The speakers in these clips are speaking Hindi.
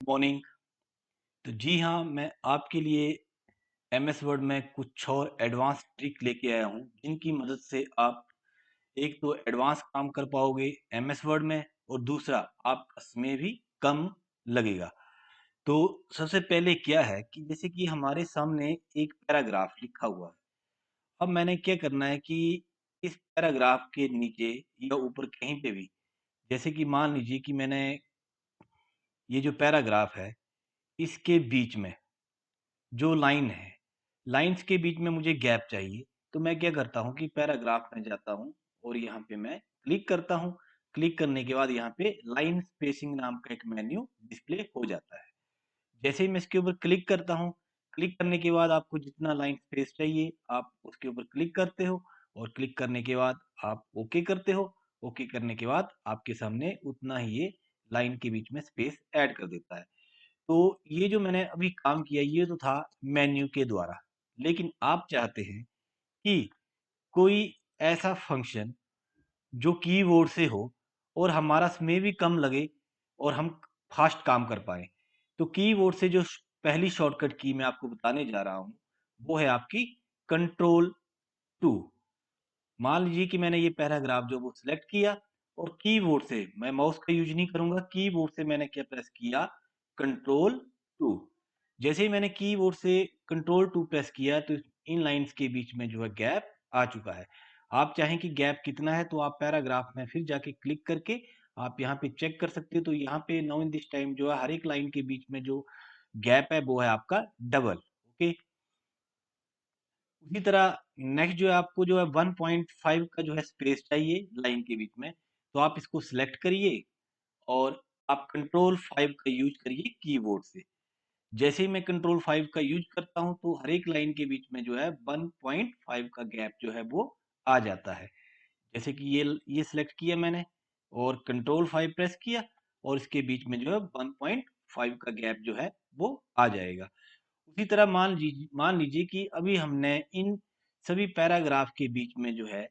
मॉर्निंग। तो जी हाँ, मैं आपके लिए एमएस वर्ड में कुछ और एडवांस ट्रिक लेके आया हूँ, जिनकी मदद से आप एक तो एडवांस काम कर पाओगे एमएस वर्ड में और दूसरा आपका समय भी कम लगेगा। तो सबसे पहले क्या है कि जैसे कि हमारे सामने एक पैराग्राफ लिखा हुआ है। अब मैंने क्या करना है कि इस पैराग्राफ के नीचे या ऊपर कहीं पे भी, जैसे कि मान लीजिए कि मैंने ये जो पैराग्राफ है, इसके बीच में जो लाइन है, लाइन्स के बीच में मुझे गैप चाहिए। तो मैं क्या करता हूँ कि पैराग्राफ में जाता हूँ और यहाँ पे मैं क्लिक करता हूँ। क्लिक करने के बाद यहाँ पे लाइन स्पेसिंग नाम का एक मेन्यू डिस्प्ले हो जाता है। जैसे ही मैं इसके ऊपर क्लिक करता हूँ, क्लिक करने के बाद आपको जितना लाइन स्पेस चाहिए आप उसके ऊपर क्लिक करते हो और क्लिक करने के बाद आप ओके करते हो। ओके करने के बाद आपके सामने उतना ही ये लाइन के बीच में स्पेस ऐड कर देता है। तो ये जो मैंने अभी काम किया ये तो था मेन्यू के द्वारा। लेकिन आप चाहते हैं कि कोई ऐसा फंक्शन जो कीबोर्ड से हो और हमारा समय भी कम लगे और हम फास्ट काम कर पाए। तो कीबोर्ड से जो पहली शॉर्टकट की मैं आपको बताने जा रहा हूँ, वो है आपकी कंट्रोल 2। मान लीजिए कि मैंने ये पैराग्राफ जो वो सिलेक्ट किया और कीबोर्ड से मैं माउस का यूज नहीं करूंगा, कीबोर्ड से मैंने क्या प्रेस किया, कंट्रोल 2। जैसे ही मैंने कीबोर्ड से कंट्रोल 2 प्रेस किया तो इन लाइंस के बीच में जो है गैप आ चुका है। आप चाहें कि गैप कितना है तो आप पैराग्राफ में फिर जाके क्लिक करके आप यहाँ पे चेक कर सकते हो। तो यहाँ पे नाउ इन दिस टाइम जो है हर एक लाइन के बीच में जो गैप है वो है आपका डबल। ओके, उसी तरह नेक्स्ट जो है आपको जो है 1.5 का जो है स्पेस चाहिए लाइन के बीच में। तो आप इसको सिलेक्ट करिए और आप कंट्रोल 5 का यूज करिए कीबोर्ड से। जैसे ही मैं कंट्रोल 5 का यूज करता हूं तो हर एक लाइन के बीच में जो है 1.5 का गैप जो है वो आ जाता है। जैसे कि ये सिलेक्ट किया मैंने और कंट्रोल 5 प्रेस किया और इसके बीच में जो है 1.5 का गैप जो है वो आ जाएगा। उसी तरह मान लीजिए कि अभी हमने इन सभी पैराग्राफ के बीच में जो है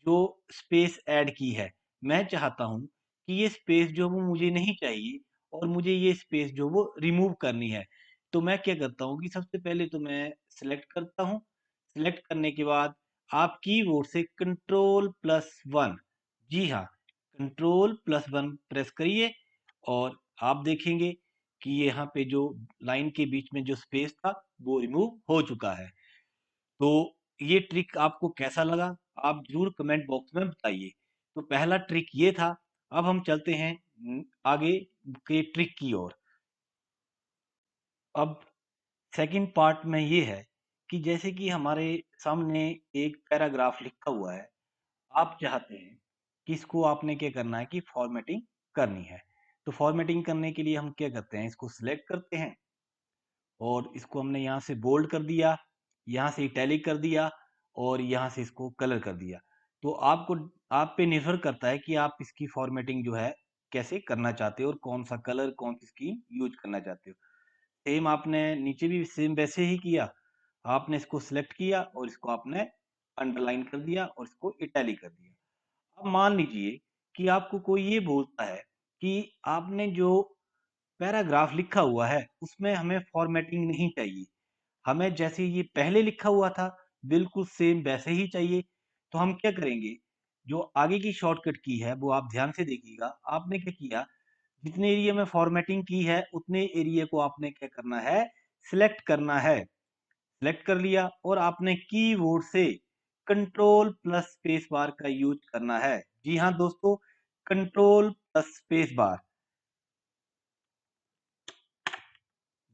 जो स्पेस ऐड की है, मैं चाहता हूं कि ये स्पेस जो वो मुझे नहीं चाहिए और मुझे ये स्पेस जो वो रिमूव करनी है। तो मैं क्या करता हूं कि सबसे पहले तो मैं सिलेक्ट करता हूं। सिलेक्ट करने के बाद आप कीबोर्ड से कंट्रोल+1, जी हाँ, कंट्रोल+1 प्रेस करिए और आप देखेंगे कि यहाँ पे जो लाइन के बीच में जो स्पेस था वो रिमूव हो चुका है। तो ये ट्रिक आपको कैसा लगा आप जरूर कमेंट बॉक्स में बताइए। तो पहला ट्रिक ये था। अब हम चलते हैं आगे के ट्रिक की ओर। अब सेकंड पार्ट में ये है कि जैसे कि हमारे सामने एक पैराग्राफ लिखा हुआ है, आप चाहते हैं कि इसको आपने क्या करना है कि फॉर्मेटिंग करनी है। तो फॉर्मेटिंग करने के लिए हम क्या करते हैं, इसको सिलेक्ट करते हैं और इसको हमने यहाँ से बोल्ड कर दिया, यहाँ से इटैलिक कर दिया और यहाँ से इसको कलर कर दिया। तो आप पे निर्भर करता है कि आप इसकी फॉर्मेटिंग जो है कैसे करना चाहते हो और कौन सा कलर कौन सी स्कीम यूज करना चाहते हो। सेम आपने नीचे भी सेम वैसे ही किया। आपने इसको सिलेक्ट किया और इसको आपने अंडरलाइन कर दिया और इसको इटैलिक कर दिया। अब मान लीजिए कि आपको कोई ये बोलता है कि आपने जो पैराग्राफ लिखा हुआ है उसमें हमें फॉर्मेटिंग नहीं चाहिए, हमें जैसे ये पहले लिखा हुआ था बिल्कुल सेम वैसे ही चाहिए। तो हम क्या करेंगे, जो आगे की शॉर्टकट की है वो आप ध्यान से देखिएगा। आपने क्या किया, जितने एरिया में फॉर्मेटिंग की है उतने एरिया को आपने क्या करना है, सिलेक्ट करना है। सिलेक्ट कर लिया और आपने कीबोर्ड से कंट्रोल प्लस स्पेस बार का यूज करना है। जी हाँ दोस्तों, कंट्रोल प्लस स्पेस बार।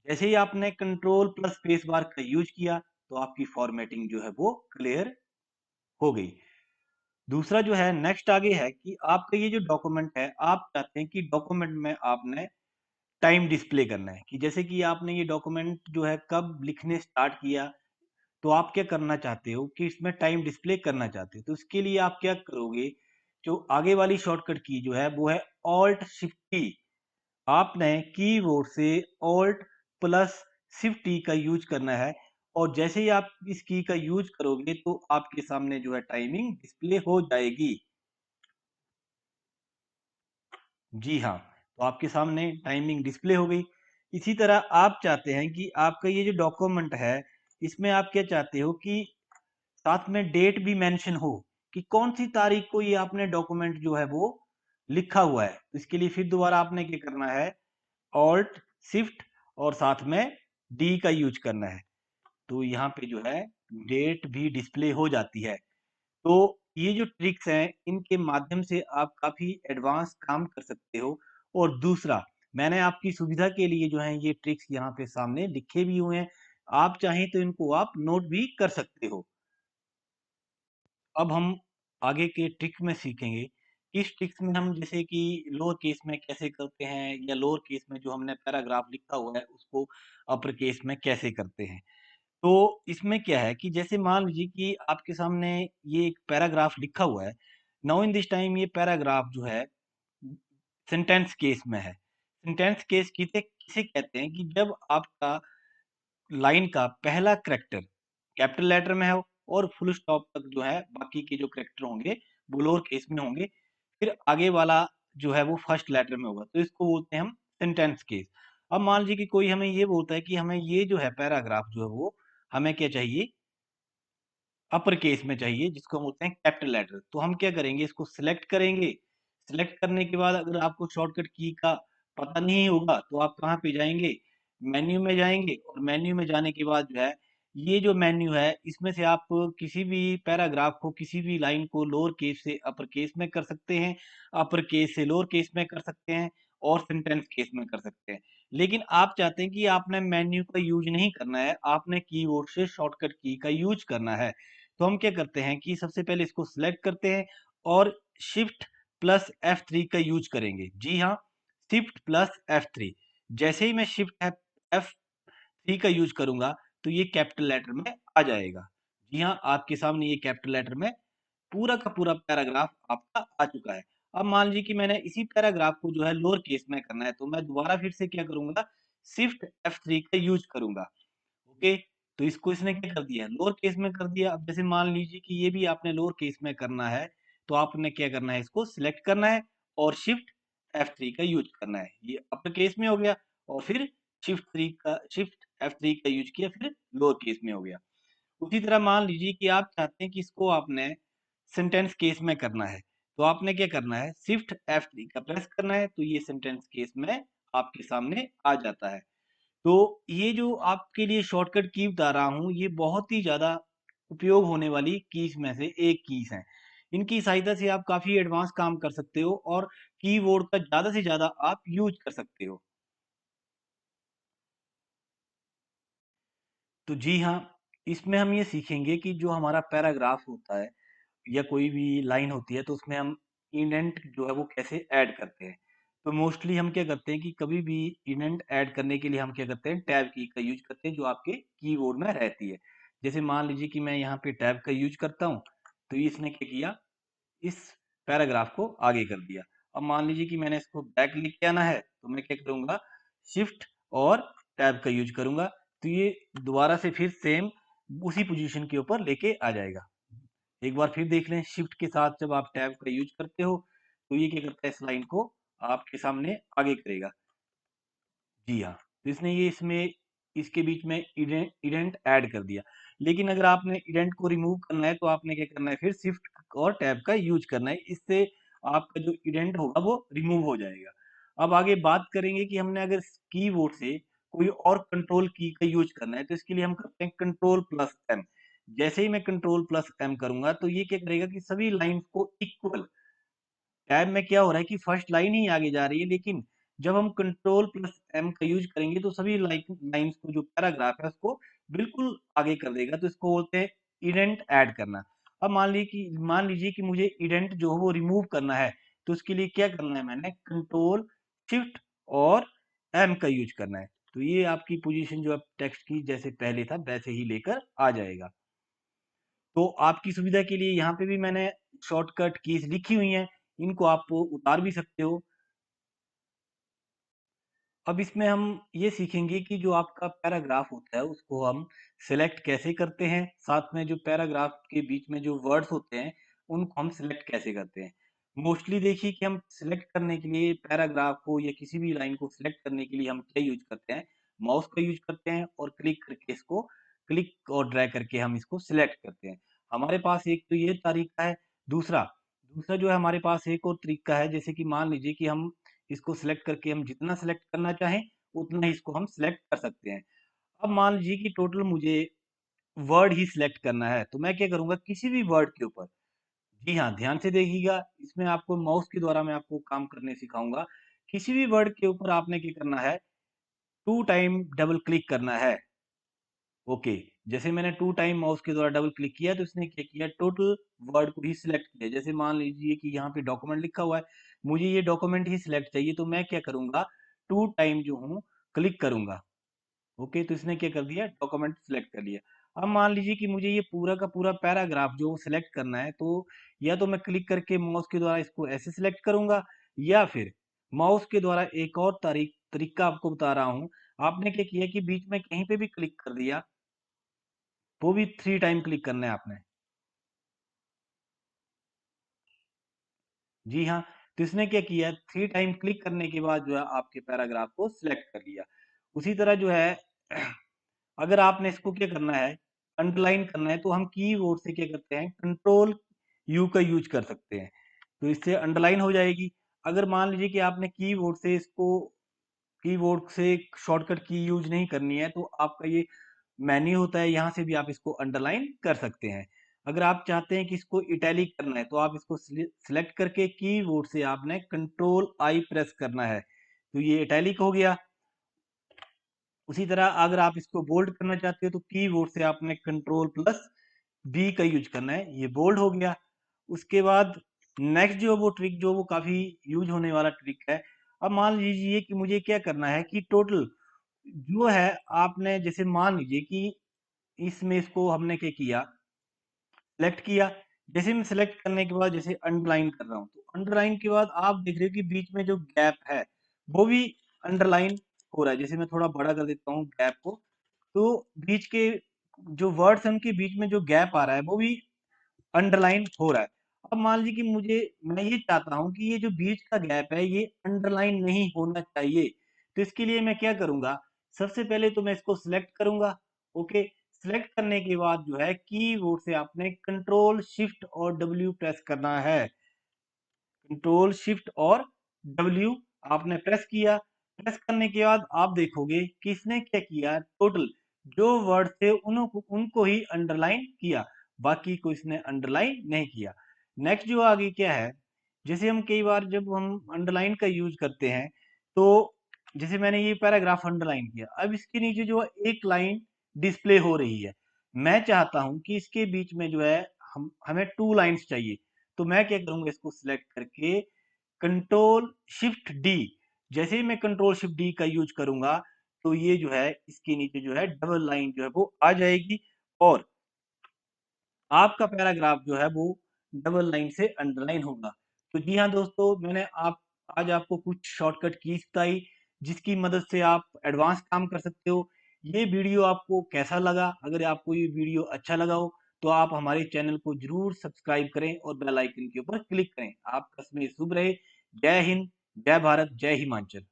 जैसे ही आपने कंट्रोल प्लस स्पेस बार का यूज किया तो आपकी फॉर्मेटिंग जो है वो क्लियर हो गई। दूसरा जो है नेक्स्ट आगे है कि आपका ये जो डॉक्यूमेंट है, आप चाहते हैं कि डॉक्यूमेंट में आपने टाइम डिस्प्ले करना है कि जैसे कि आपने ये डॉक्यूमेंट जो है कब लिखने स्टार्ट किया। तो आप क्या करना चाहते हो कि इसमें टाइम डिस्प्ले करना चाहते हो। तो इसके लिए आप क्या करोगे, जो आगे वाली शॉर्टकट की जो है वो है ऑल्ट शिफ्ट टी। आपने कीबोर्ड से ऑल्ट प्लस शिफ्ट टी का यूज करना है और जैसे ही आप इस की का यूज करोगे तो आपके सामने जो है टाइमिंग डिस्प्ले हो जाएगी। जी हाँ, तो आपके सामने टाइमिंग डिस्प्ले हो गई। इसी तरह आप चाहते हैं कि आपका ये जो डॉक्यूमेंट है, इसमें आप क्या चाहते हो कि साथ में डेट भी मेंशन हो कि कौन सी तारीख को ये आपने डॉक्यूमेंट जो है वो लिखा हुआ है। तो इसके लिए फिर दोबारा आपने क्या करना है, ऑल्ट शिफ्ट और साथ में डी का यूज करना है। तो यहाँ पे जो है डेट भी डिस्प्ले हो जाती है। तो ये जो ट्रिक्स हैं, इनके माध्यम से आप काफ़ी एडवांस काम कर सकते हो। और दूसरा, मैंने आपकी सुविधा के लिए जो है ये ट्रिक्स यहाँ पे सामने लिखे भी हुए हैं। आप चाहें तो इनको आप नोट भी कर सकते हो। अब हम आगे के ट्रिक में सीखेंगे। किस ट्रिक्स में हम जैसे कि लोअर केस में कैसे करते हैं या लोअर केस में जो हमने पैराग्राफ लिखा हुआ है उसको अपर केस में कैसे करते हैं। तो इसमें क्या है कि जैसे मान लीजिए कि आपके सामने ये एक पैराग्राफ लिखा हुआ है। नाउ इन दिस टाइम ये पैराग्राफ जो है सेंटेंस केस में है। सेंटेंस केस किसे किसे कहते हैं कि जब आपका लाइन का पहला करैक्टर कैपिटल लेटर में हो और फुल स्टॉप तक जो है बाकी के जो करैक्टर होंगे वो लोअर केस में होंगे, फिर आगे वाला जो है वो फर्स्ट लेटर में होगा, तो इसको बोलते हैं हम सेंटेंस केस। अब मान लीजिए कि कोई हमें ये बोलता है कि हमें ये जो है पैराग्राफ जो है वो हमें क्या चाहिए, अपर केस में चाहिए, जिसको हम बोलते हैं कैपिटल लेटर। तो हम क्या करेंगे, इसको सिलेक्ट करेंगे। सिलेक्ट करने के बाद अगर आपको शॉर्टकट की का पता नहीं होगा तो आप कहाँ पे जाएंगे, मेन्यू में जाएंगे। और मेन्यू में जाने के बाद जो है ये जो मेन्यू है इसमें से आप किसी भी पैराग्राफ को, किसी भी लाइन को लोअर केस से अपर केस में कर सकते हैं, अपर केस से लोअर केस में कर सकते हैं और सेंटेंस केस में कर सकते हैं। लेकिन आप चाहते हैं कि आपने मेन्यू का यूज नहीं करना है, आपने कीबोर्ड से शॉर्टकट की का यूज करना है। तो हम क्या करते हैं कि सबसे पहले इसको सिलेक्ट करते हैं और शिफ्ट प्लस F3 का यूज करेंगे। जी हाँ, शिफ्ट प्लस F3। जैसे ही मैं शिफ्ट F3 का यूज करूंगा तो ये कैपिटल लेटर में आ जाएगा। जी हाँ, आपके सामने ये कैपिटल लेटर में पूरा का पूरा पैराग्राफ आपका आ चुका है। अब मान लीजिए कि मैंने इसी पैराग्राफ को जो है लोअर केस में करना है, तो मैं दोबारा फिर से क्या करूंगा, शिफ्ट F3 का यूज करूंगा। ओके, तो इसको इसने क्या कर दिया, लोअर केस में कर दिया। अब जैसे मान लीजिए कि ये भी आपने लोअर केस में करना है, तो आपने क्या करना है, इसको सिलेक्ट करना है और शिफ्ट F3 का यूज करना है। ये अपर केस में हो गया और फिर शिफ्ट F3 का यूज किया, फिर लोअर केस में हो गया। उसी तरह मान लीजिए कि आप चाहते हैं कि इसको आपने सेंटेंस केस में करना है, तो आपने क्या करना है, शिफ्ट F3 का प्रेस करना है, तो ये सेंटेंस केस में आपके सामने आ जाता है। तो ये जो आपके लिए शॉर्टकट की बता रहा हूँ, ये बहुत ही ज़्यादा उपयोग होने वाली कीज में से एक कीज है। इनकी सहायता से आप काफ़ी एडवांस काम कर सकते हो और कीबोर्ड का ज़्यादा से ज़्यादा आप यूज कर सकते हो। तो जी हाँ, इसमें हम ये सीखेंगे कि जो हमारा पैराग्राफ होता है या कोई भी लाइन होती है तो उसमें हम इंडेंट जो है वो कैसे ऐड करते हैं। तो मोस्टली हम क्या करते हैं कि कभी भी इंडेंट ऐड करने के लिए हम क्या करते हैं, टैब की का यूज करते हैं जो आपके कीबोर्ड में रहती है। जैसे मान लीजिए कि मैं यहाँ पे टैब का यूज करता हूँ, तो इसने क्या किया, इस पैराग्राफ को आगे कर दिया। अब मान लीजिए कि मैंने इसको बैक लेके आना है, तो मैं क्या करूंगा, शिफ्ट और टैब का यूज करूंगा, तो ये दोबारा से फिर सेम उसी पोजीशन के ऊपर लेके आ जाएगा। एक बार फिर देख लें, शिफ्ट के साथ जब आप टैब का यूज करते हो तो ये क्या करता है, इस लाइन को आपके सामने आगे करेगा। जी हाँ, तो इसने ये इसमें इसके बीच में इडेंट ऐड कर दिया। लेकिन अगर आपने इडेंट को रिमूव करना है तो आपने क्या करना है, फिर शिफ्ट और टैब का यूज करना है, इससे आपका जो इडेंट होगा वो रिमूव हो जाएगा। अब आगे बात करेंगे कि हमने अगर कीबोर्ड से कोई और कंट्रोल की का यूज करना है, तो इसके लिए हम करते हैं कंट्रोल प्लस एम। जैसे ही मैं कंट्रोल प्लस एम करूंगा तो ये क्या करेगा कि सभी लाइंस को इक्वल, टैब में क्या हो रहा है कि फर्स्ट लाइन ही आगे जा रही है, लेकिन जब हम कंट्रोल प्लस एम का यूज करेंगे तो सभी लाइंस को, जो पैराग्राफ है उसको बिल्कुल आगे कर देगा। तो इसको बोलते हैं इडेंट ऐड करना। अब मान लीजिए कि मुझे इडेंट जो है वो रिमूव करना है, तो उसके लिए क्या करना है, मैंने कंट्रोल शिफ्ट और एम का यूज करना है। तो ये आपकी पोजीशन जो है टेक्स्ट की जैसे पहले था वैसे ही लेकर आ जाएगा। तो आपकी सुविधा के लिए यहाँ पे भी मैंने शॉर्टकट कीज लिखी हुई हैं, इनको आप उतार भी सकते हो। अब इसमें हम ये सीखेंगे कि जो आपका पैराग्राफ होता है उसको हम सिलेक्ट कैसे करते हैं, साथ में जो पैराग्राफ के बीच में जो वर्ड्स होते हैं उनको हम सिलेक्ट कैसे करते हैं। मोस्टली देखिए कि हम सिलेक्ट करने के लिए पैराग्राफ को या किसी भी लाइन को सिलेक्ट करने के लिए हम क्या यूज करते हैं, माउस का यूज करते हैं और क्लिक करके इसको क्लिक और ड्रैग करके हम इसको सिलेक्ट करते हैं। हमारे पास एक तो ये तरीका है। दूसरा दूसरा जो है हमारे पास एक और तरीका है, जैसे कि मान लीजिए कि हम इसको सिलेक्ट करके हम जितना सिलेक्ट करना चाहें उतना ही इसको हम सिलेक्ट कर सकते हैं। अब मान लीजिए कि टोटल मुझे वर्ड ही सिलेक्ट करना है, तो मैं क्या करूंगा, किसी भी वर्ड के ऊपर, जी हाँ, ध्यान से देखिएगा, इसमें आपको माउस के द्वारा मैं आपको काम करने सिखाऊँगा। किसी भी वर्ड के ऊपर आपने क्या करना है, 2 टाइम डबल क्लिक करना है। ओके, जैसे मैंने 2 टाइम माउस के द्वारा डबल क्लिक किया तो इसने क्या किया, टोटल वर्ड को ही सिलेक्ट किया। जैसे मान लीजिए कि यहाँ पे डॉक्यूमेंट लिखा हुआ है, मुझे ये डॉक्यूमेंट ही सिलेक्ट चाहिए, तो मैं क्या करूँगा, 2 टाइम जो हूँ क्लिक करूँगा। ओके, तो इसने क्या कर दिया, डॉक्यूमेंट सिलेक्ट कर लिया। अब मान लीजिए कि मुझे ये पूरा का पूरा पैराग्राफ जो सिलेक्ट करना है, तो या तो मैं क्लिक करके माउस के द्वारा इसको ऐसे सिलेक्ट करूंगा, या फिर माउस के द्वारा एक और तरीका आपको बता रहा हूं। आपने क्या किया कि बीच में कहीं पे भी क्लिक कर दिया, वो भी 3 टाइम क्लिक करना है आपने। जी हाँ, तो इसने क्या किया, 3 टाइम क्लिक करने के बाद जो है आपके पैराग्राफ को सिलेक्ट कर लिया। उसी तरह जो है अगर आपने इसको क्या करना है, अंडरलाइन करना है, तो हम कीबोर्ड से क्या करते हैं, कंट्रोल यू का यूज कर सकते हैं, तो इससे अंडरलाइन हो जाएगी। अगर मान लीजिए कि आपने कीबोर्ड से शॉर्टकट की यूज नहीं करनी है, तो आपका ये मेन्यू होता है, यहाँ से भी आप इसको अंडरलाइन कर सकते हैं। अगर आप चाहते हैं कि इसको इटैलिक करना है, तो आप इसको सिलेक्ट करके कीबोर्ड से आपने कंट्रोल आई प्रेस करना है, तो ये इटैलिक हो गया। उसी तरह अगर आप इसको बोल्ड करना चाहते हो, तो कीबोर्ड से आपने कंट्रोल प्लस बी का यूज करना है, ये बोल्ड हो गया। उसके बाद नेक्स्ट जो वो ट्रिक जो वो काफी यूज होने वाला ट्रिक है। अब मान लीजिए कि मुझे क्या करना है कि टोटल जो है, आपने जैसे मान लीजिए कि इसमें इसको हमने क्या किया, सेलेक्ट किया। जैसे मैं सेलेक्ट करने के बाद जैसे अंडरलाइन कर रहा हूँ, तो अंडरलाइन के बाद आप देख रहे हो कि बीच में जो गैप है वो भी अंडरलाइन हो रहा है। जैसे मैं थोड़ा बड़ा कर देता हूँ गैप को, तो बीच के जो वर्ड्स हैं उनके बीच में जो गैप आ रहा है वो भी अंडरलाइन हो रहा है। अब मान लीजिए कि मैं ये चाहता हूँ कि ये जो बीच का गैप है ये अंडरलाइन नहीं होना चाहिए, तो इसके लिए मैं क्या करूंगा, सबसे पहले तो मैं इसको सिलेक्ट करूंगा। ओके, सिलेक्ट करने के बाद जो है कीबोर्ड से आपने कंट्रोल शिफ्ट और डब्ल्यू प्रेस करना है। कंट्रोल शिफ्ट और डब्ल्यू आपने प्रेस किया। प्रेस करने के बाद आप देखोगे कि इसने क्या किया, टोटल जो वर्ड थे उनको ही अंडरलाइन किया, बाकी को इसने अंडरलाइन नहीं किया। नेक्स्ट जो आगे क्या है, जैसे हम कई बार जब हम अंडरलाइन का यूज करते हैं, तो जैसे मैंने ये पैराग्राफ अंडरलाइन किया, अब इसके नीचे जो है एक लाइन डिस्प्ले हो रही है, मैं चाहता हूं कि इसके बीच में जो है हमें 2 लाइंस चाहिए। तो मैं क्या करूंगा, इसको सिलेक्ट करके कंट्रोल शिफ्ट डी, जैसे ही मैं कंट्रोल शिफ्ट डी का यूज करूंगा, तो ये जो है इसके नीचे जो है डबल लाइन जो है वो आ जाएगी, और आपका पैराग्राफ जो है वो डबल लाइन से अंडरलाइन होगा। तो जी हाँ दोस्तों, मैंने आप आज आपको कुछ शॉर्टकट कीज बताई, जिसकी मदद से आप एडवांस काम कर सकते हो। ये वीडियो आपको कैसा लगा? अगर आपको ये वीडियो अच्छा लगा हो, तो आप हमारे चैनल को जरूर सब्सक्राइब करें और बेल आइकन के ऊपर क्लिक करें। आपका समय शुभ रहे। जय हिंद, जय भारत, जय हिमाचल।